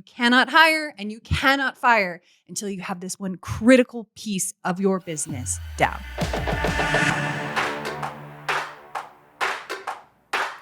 you cannot hire and you cannot fire until you have this one critical piece of your business down.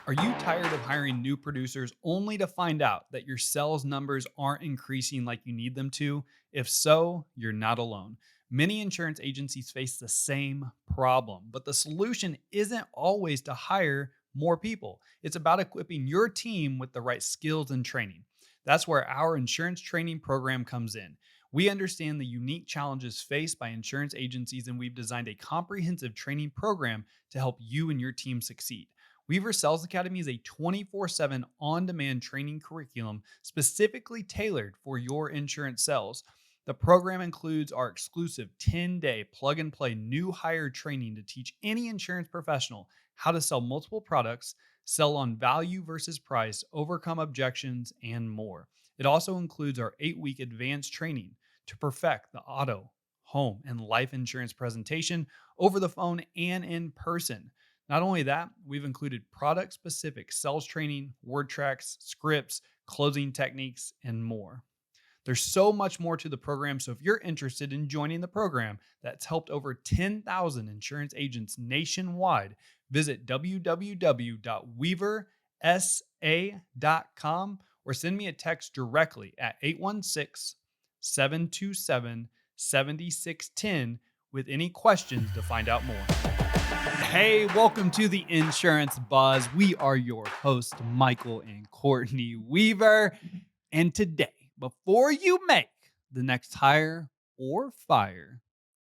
Are you tired of hiring new producers only to find out that your sales numbers aren't increasing like you need them to? If so, you're not alone. Many insurance agencies face the same problem, but the solution isn't always to hire more people. It's about equipping your team with the right skills and training. That's where our insurance training program comes in. We understand the unique challenges faced by insurance agencies, and we've designed a comprehensive training program to help you and your team succeed. Weaver Sales Academy is a 24/7 on-demand training curriculum specifically tailored for your insurance sales. The program includes our exclusive 10-day plug-and-play new hire training to teach any insurance professional how to sell multiple products, sell on value versus price, overcome objections, and more. It also includes our 8-week advanced training to perfect the auto, home, and life insurance presentation over the phone and in person. Not only that, we've included product-specific sales training, word tracks, scripts, closing techniques, and more. There's so much more to the program, so if you're interested in joining the program that's helped over 10,000 insurance agents nationwide, visit www.weaversa.com or send me a text directly at 816-727-7610 with any questions to find out more. Hey, welcome to the Insurance Buzz. We are your hosts, Michael and Courtney Weaver. And today, before you make the next hire or fire,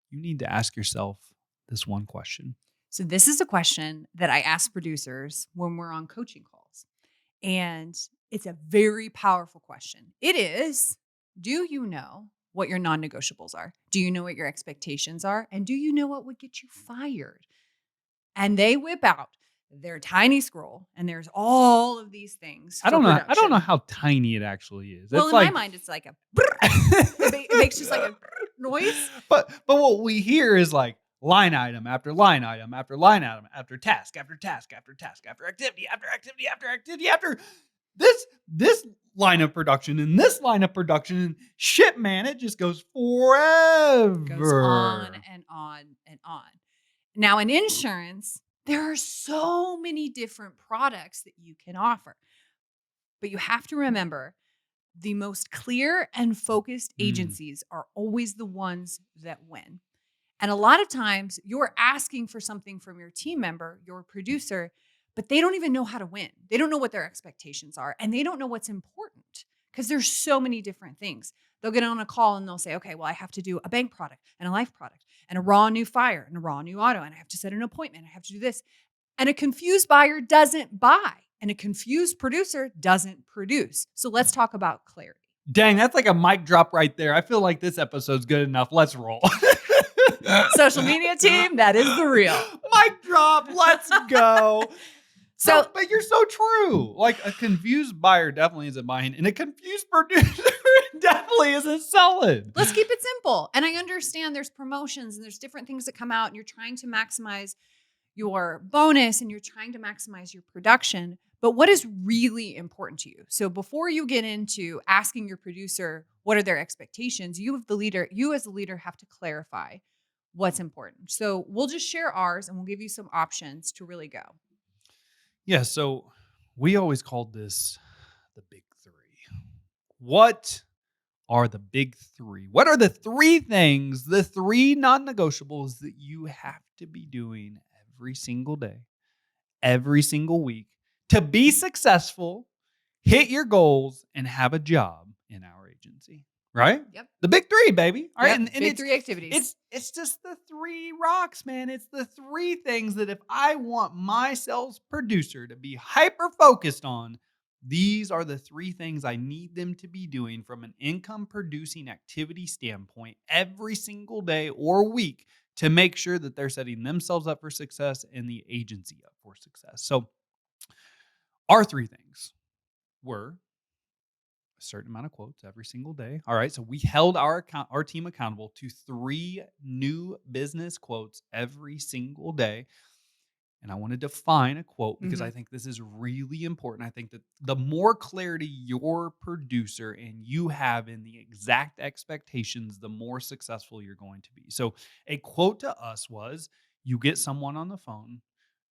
you need to ask yourself this one question. So this is a question that I ask producers when we're on coaching calls. And it's a very powerful question. It is, do you know what your non-negotiables are? Do you know what your expectations are? And do you know what would get you fired? And they whip out their tiny scroll, and there's all of these things. I don't know how tiny it actually is. Well, it's in my mind, it's like a it makes just like a noise. But what we hear is like line item after line item after line item after task after task after task after activity after activity after activity after this line of production and this line of production and shit, man, it just goes forever. It goes on and on and on. Now, in insurance, there are so many different products that you can offer. But you have to remember, the most clear and focused agencies are always the ones that win. And a lot of times, you're asking for something from your team member, your producer, but they don't even know how to win. They don't know what their expectations are, and they don't know what's important because there's so many different things. They'll get on a call and they'll say, okay, well, I have to do a bank product and a life product and a raw new fire and a raw new auto, and I have to set an appointment. I have to do this. And a confused buyer doesn't buy, and a confused producer doesn't produce. So let's talk about clarity. Dang, that's like a mic drop right there. I feel like this episode's good enough. Let's roll. Social media team, that is the real. Mic drop, let's go. But you're so true. Like a confused buyer definitely isn't buying, and a confused producer definitely isn't selling. Let's keep it simple. And I understand there's promotions and there's different things that come out, and you're trying to maximize your bonus and you're trying to maximize your production. But what is really important to you? So before you get into asking your producer, what are their expectations? You as the leader have to clarify what's important. So we'll just share ours and we'll give you some options to really go. Yeah, so we always called this the big three. What are the big three? What are the three things, the three non-negotiables that you have to be doing every single day, every single week to be successful, hit your goals, and have a job in our agency? Right? Yep. The big three, baby. All right. Yep. And big three activities. It's just the three rocks, man. It's the three things that if I want my sales producer to be hyper focused on, these are the three things I need them to be doing from an income producing activity standpoint every single day or week to make sure that they're setting themselves up for success and the agency up for success. So our three things were a certain amount of quotes every single day. All right. So we held our team accountable to 3 new business quotes every single day. And I want to define a quote because Mhm. I think this is really important. I think that the more clarity your producer and you have in the exact expectations, the more successful you're going to be. So, a quote to us was, you get someone on the phone,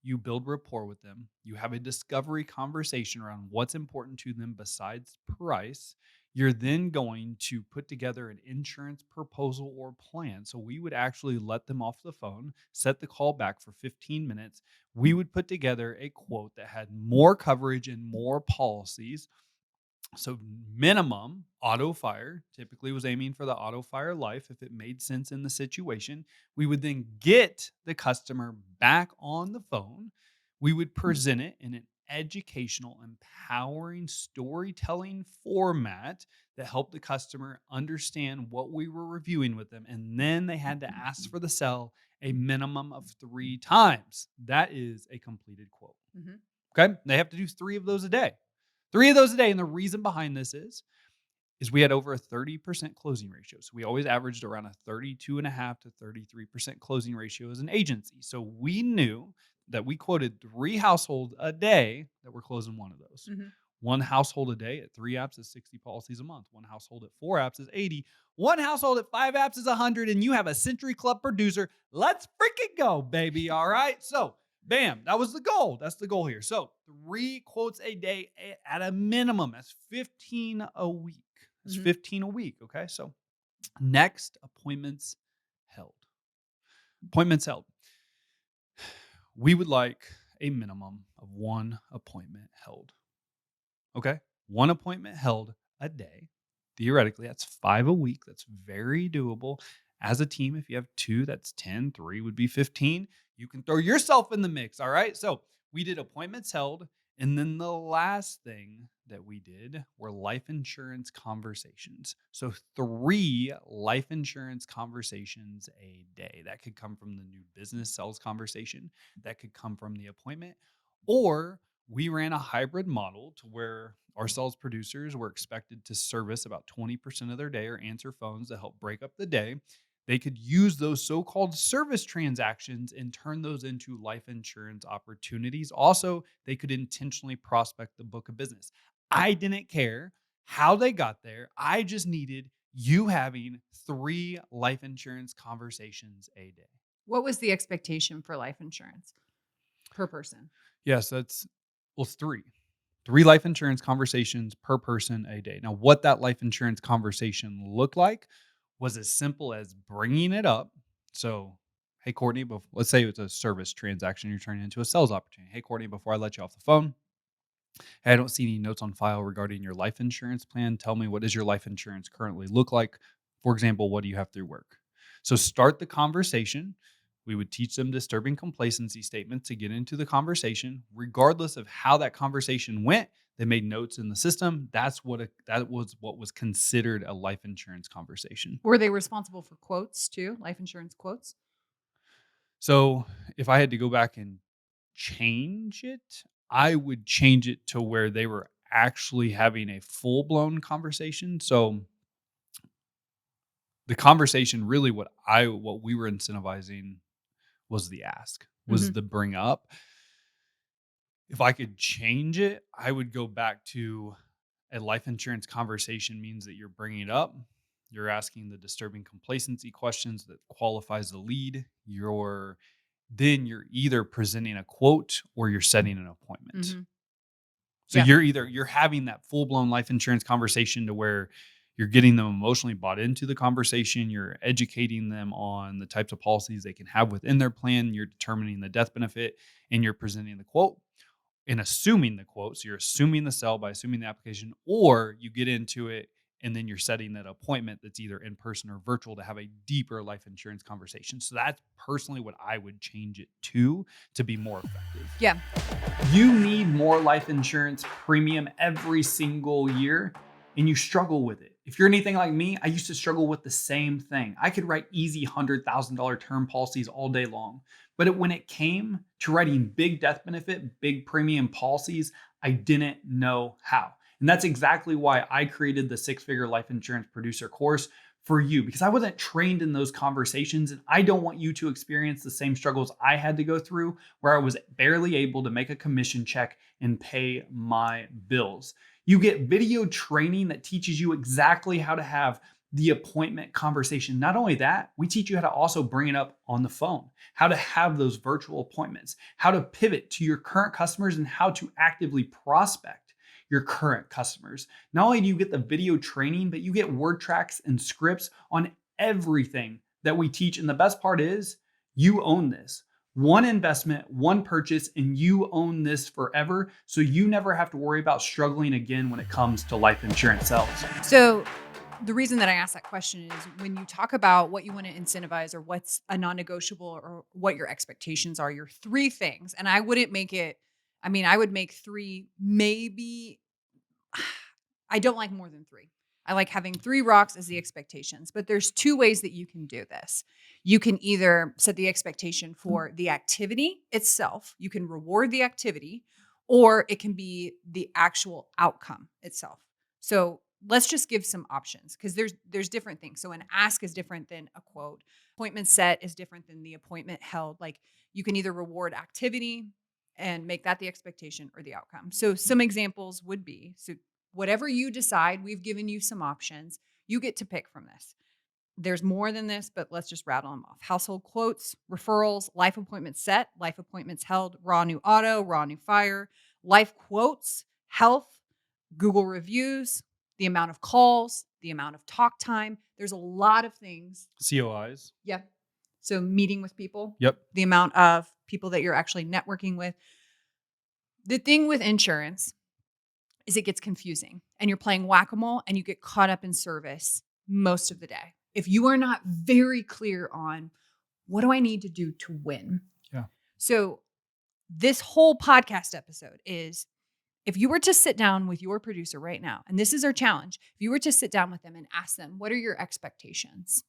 you build rapport with them, you have a discovery conversation around what's important to them besides price. You're then going to put together an insurance proposal or plan. So we would actually let them off the phone, set the call back for 15 minutes. We would put together a quote that had more coverage and more policies. So minimum auto fire typically was aiming for the auto fire life if it made sense in the situation. We would then get the customer back on the phone. We would present it in an educational, empowering storytelling format that helped the customer understand what we were reviewing with them. And then they had to ask for the sell a minimum of 3 times. That is a completed quote. Mhm. Okay. They have to do 3 of those a day. 3 of those a day. And the reason behind this is we had over a 30% closing ratio. So we always averaged around a 32.5 to 33% closing ratio as an agency. So we knew that we quoted 3 households a day that were closing one of those. Mhm. One household a day at 3 apps is 60 policies a month. One household at 4 apps is 80. One household at 5 apps is 100. And you have a Century Club producer. Let's freaking go, baby. All right. So bam, that was the goal. That's the goal here. So 3 quotes a day at a minimum. That's 15 a week. That's Mhm. 15 a week. Okay. So next, appointments held. Appointments held. We would like a minimum of 1 appointment held. Okay. 1 appointment held a day. Theoretically, that's 5 a week. That's very doable. As a team, if you have two, that's 10. Three would be 15. You can throw yourself in the mix. All right. So we did appointments held. And then the last thing that we did were life insurance conversations. So 3 life insurance conversations a day. That could come from the new business sales conversation, that could come from the appointment, or we ran a hybrid model to where our sales producers were expected to service about 20% of their day or answer phones to help break up the day. They could use those so called service transactions and turn those into life insurance opportunities. Also, they could intentionally prospect the book of business. I didn't care how they got there. I just needed you having 3 life insurance conversations a day. What was the expectation for life insurance per person? Yes, it's 3 life insurance conversations per person a day. Now, what that life insurance conversation looked like was as simple as bringing it up. So, hey, Courtney, let's say it's a service transaction you're turning into a sales opportunity. Hey, Courtney, before I let you off the phone, hey, I don't see any notes on file regarding your life insurance plan. Tell me, what does your life insurance currently look like? For example, what do you have through work? So start the conversation. We would teach them disturbing complacency statements to get into the conversation. Regardless of how that conversation went, they made notes in the system. That was what was considered a life insurance conversation. Were they responsible for quotes too, life insurance quotes? So if I had to go back and change it, I would change it to where they were actually having a full blown conversation. So the conversation really what we were incentivizing was the ask, was Mhm. the bring up. If I could change it, I would go back to a life insurance conversation means that you're bringing it up. You're asking the disturbing complacency questions that qualifies the lead. You're either presenting a quote or you're setting an appointment. Mhm. So Yeah. you're having that full-blown life insurance conversation to where you're getting them emotionally bought into the conversation, you're educating them on the types of policies they can have within their plan, you're determining the death benefit, and you're presenting the quote and assuming the quote. So you're assuming the sell by assuming the application, or you get into it and then you're setting that appointment that's either in person or virtual to have a deeper life insurance conversation. So that's personally what I would change it to be more effective. Yeah. You need more life insurance premium every single year and you struggle with it. If you're anything like me, I used to struggle with the same thing. I could write easy $100,000 term policies all day long. But when it came to writing big death benefit, big premium policies, I didn't know how. And that's exactly why I created the Six Figure Life Insurance Producer course for you, because I wasn't trained in those conversations. And I don't want you to experience the same struggles I had to go through, where I was barely able to make a commission check and pay my bills. You get video training that teaches you exactly how to have the appointment conversation. Not only that, we teach you how to also bring it up on the phone, how to have those virtual appointments, how to pivot to your current customers, and how to actively prospect your current customers. Not only do you get the video training, but you get word tracks and scripts on everything that we teach. And the best part is you own this. One investment, one purchase, and you own this forever. So you never have to worry about struggling again when it comes to life insurance sales. So the reason that I asked that question is when you talk about what you want to incentivize or what's a non-negotiable or what your expectations are, your three things. And I wouldn't make it, I mean, I would make three, maybe I don't like more than three. I like having three rocks as the expectations, but there's two ways that you can do this. You can either set the expectation for the activity itself, you can reward the activity, or it can be the actual outcome itself. So let's just give some options because there's different things. So an ask is different than a quote. Appointment set is different than the appointment held. Like you can either reward activity and make that the expectation or the outcome. So some examples would be so whatever you decide, we've given you some options. You get to pick from this. There's more than this, but let's just rattle them off. Household quotes, referrals, life appointments set, life appointments held, raw new auto, raw new fire, life quotes, health, Google reviews, the amount of calls, the amount of talk time. There's a lot of things. COIs. Yeah. So meeting with people. Yep. The amount of people that you're actually networking with. The thing with insurance is it gets confusing and you're playing whack-a-mole and you get caught up in service most of the day. If you are not very clear on what do I need to do to win? Yeah. So this whole podcast episode is if you were to sit down with your producer right now, and this is our challenge, if you were to sit down with them and ask them, what are your expectations?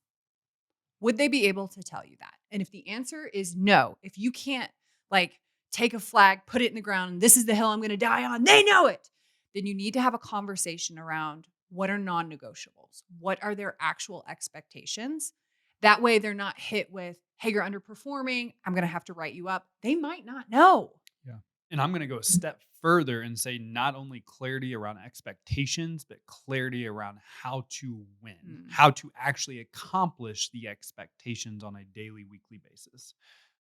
Would they be able to tell you that? And if the answer is no, if you can't like take a flag, put it in the ground, and this is the hill I'm going to die on, they know it, then you need to have a conversation around what are non-negotiables? What are their actual expectations? That way they're not hit with, hey, you're underperforming. I'm going to have to write you up. They might not know. Yeah. And I'm going to go a step further and say not only clarity around expectations, but clarity around how to win, how to actually accomplish the expectations on a daily, weekly basis.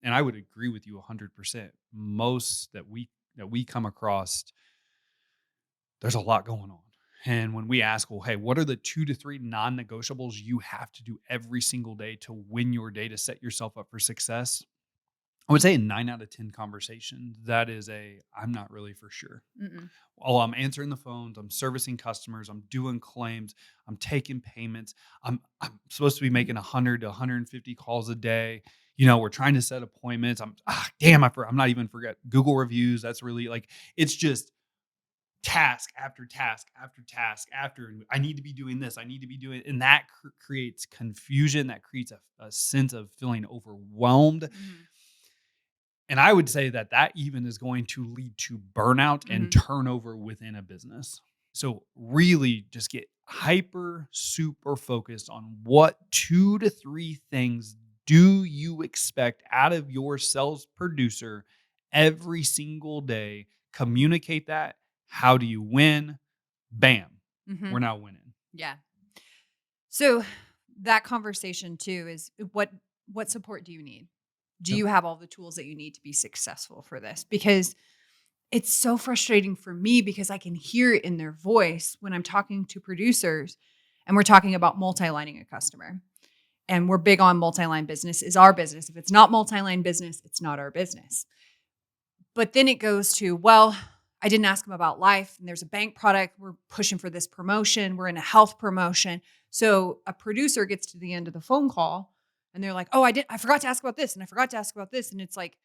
And I would agree with you 100%. Most that we come across, there's a lot going on. And when we ask, well, hey, what are the 2 to 3 non-negotiables you have to do every single day to win your day, to set yourself up for success? I would say in 9 out of 10 conversations, that is I'm not really for sure. Mm-mm. Well, I'm answering the phones, I'm servicing customers, I'm doing claims, I'm taking payments. I'm supposed to be making 100 to 150 calls a day. We're trying to set appointments. I'm not even forget Google reviews. That's really like, it's just task after task after task after I need to be doing this. I need to be doing, and that creates confusion. That creates a sense of feeling overwhelmed. Mm-hmm. And I would say that even is going to lead to burnout and turnover within a business. So really just get super focused on what 2 to 3 things do you expect out of your sales producer every single day. Communicate that. How do you win? Bam. We're now winning. Yeah. So that conversation too is what support do you need? Do you have all the tools that you need to be successful for this? Because it's so frustrating for me because I can hear it in their voice when I'm talking to producers and we're talking about multi-lining a customer. And we're big on multi-line business is our business. If it's not multi-line business, it's not our business. But then it goes to, well, I didn't ask them about life and there's a bank product. We're pushing for this promotion. We're in a health promotion. So a producer gets to the end of the phone call and they're like, oh, I forgot to ask about this and I forgot to ask about this. And it's like,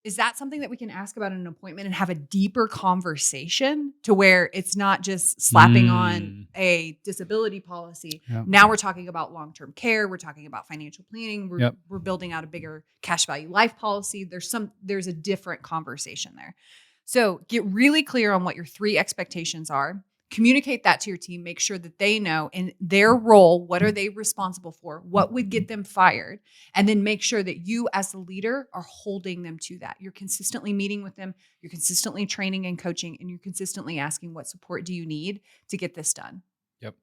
is that something that we can ask about in an appointment and have a deeper conversation to where it's not just slapping on a disability policy? Yep. Now we're talking about long-term care. We're talking about financial planning. We're building out a bigger cash value life policy. There's a different conversation there. So get really clear on what your 3 expectations are. Communicate that to your team. Make sure that they know in their role, what are they responsible for? What would get them fired? And then make sure that you, as the leader, are holding them to that. You're consistently meeting with them, you're consistently training and coaching, and you're consistently asking, what support do you need to get this done? Yep.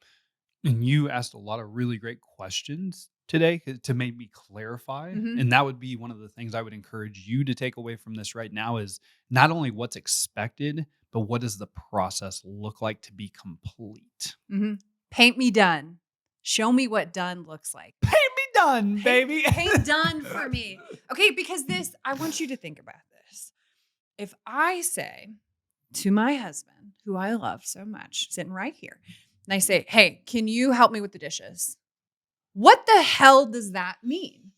And you asked a lot of really great questions today to make me clarify. Mhm. And that would be one of the things I would encourage you to take away from this right now is not only what's expected, but what does the process look like to be complete? Mhm. Paint me done. Show me what done looks like. Paint me done, Paint baby. paint done for me. Okay, because this I want you to think about this. If I say to my husband, who I love so much, sitting right here, and I say, "Hey, can you help me with the dishes?" What the hell does that mean?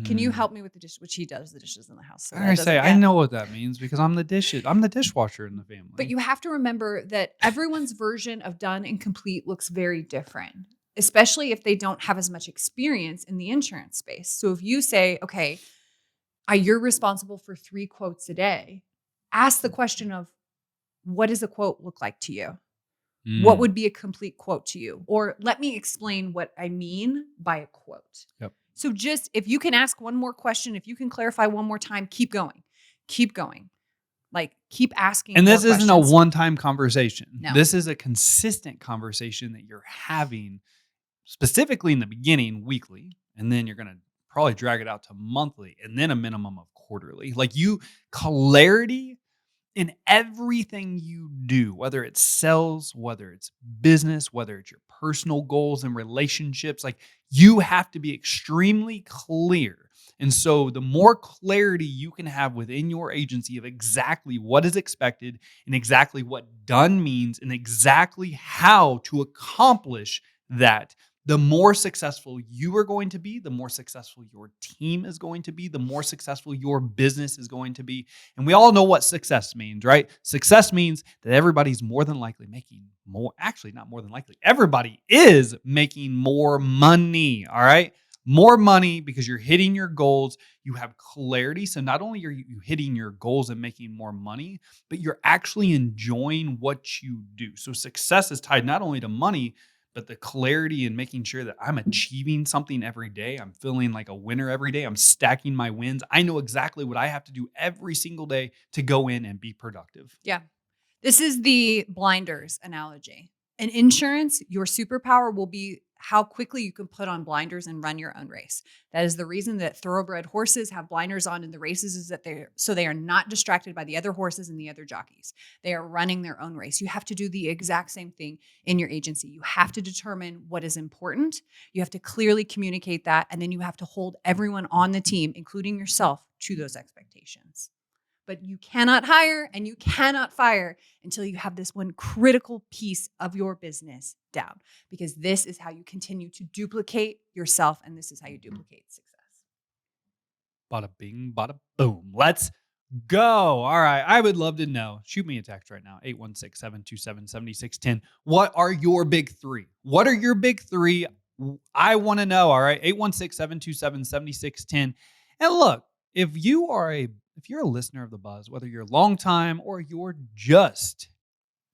Can you Mm. help me with the dishes? Which he does the dishes in the house, so that I say doesn't I count. know what that means because I'm the dishwasher in the But family. you have to remember that everyone's version of done and complete looks very different, especially if they don't have as much experience in the insurance space. So if you say, okay, you're responsible for 3 quotes a day, ask the question of what does a quote look like to you? What Mm. would be a complete quote to you? Or let me explain what I mean by a quote. Yep. So just if you can ask one more question, if you can clarify one more time, keep going. Keep going. Like keep asking And more this isn't a questions. one-time conversation. No. This is a consistent conversation that you're having specifically in the beginning weekly, and then you're going to probably drag it out to monthly and then a minimum of quarterly. Like you clarity in everything you do, whether it's sales, whether it's business, whether it's your personal goals and relationships, like you have to be extremely clear. And so, the more clarity you can have within your agency of exactly what is expected and exactly what done means and exactly how to accomplish that, the more successful you are going to be, the more successful your team is going to be, the more successful your business is going to be. And we all know what success means, right? Success means that everybody's more than likely making more. Actually, not more than likely. Everybody is making more money. All right. More money because you're hitting your goals. You have clarity. So not only are you hitting your goals and making more money, but you're actually enjoying what you do. So success is tied not only to money, but the clarity and making sure that I'm achieving something every day. I'm feeling like a winner every day. I'm stacking my wins. I know exactly what I have to do every single day to go in and be productive. Yeah. This is the blinders analogy. In insurance, your superpower will be how quickly you can put on blinders and run your own race. That is the reason that thoroughbred horses have blinders on in the races is that they are not distracted by the other horses and the other jockeys. They are running their own race. You have to do the exact same thing in your agency. You have to determine what is important. You have to clearly communicate that and then you have to hold everyone on the team, including yourself, to those expectations. But you cannot hire and you cannot fire until you have this one critical piece of your business down, because this is how you continue to duplicate yourself and this is how you duplicate success. Bada bing, bada boom. Let's go. All right. I would love to know. Shoot me a text right now 816 727 7610. What are your big three? What are your big three? I want to know. All right. 816 727 7610. And look, if you're a listener of the buzz, whether you're a long time or you're just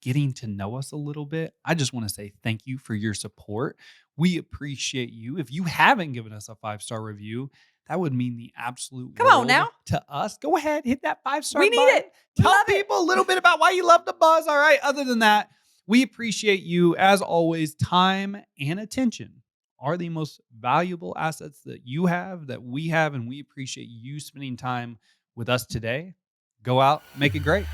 getting to know us a little bit, I just want to say thank you for your support. We appreciate you. If you haven't given us a 5-star review, that would mean the absolute Come on world now. to us. Go ahead, hit that 5-star We need it. button. We Tell love it. people a little bit about why you love the buzz. All right. Other than that, we appreciate you. As always, time and attention are the most valuable assets that you have, that we have, and we appreciate you spending time with us today. Go out, make it great.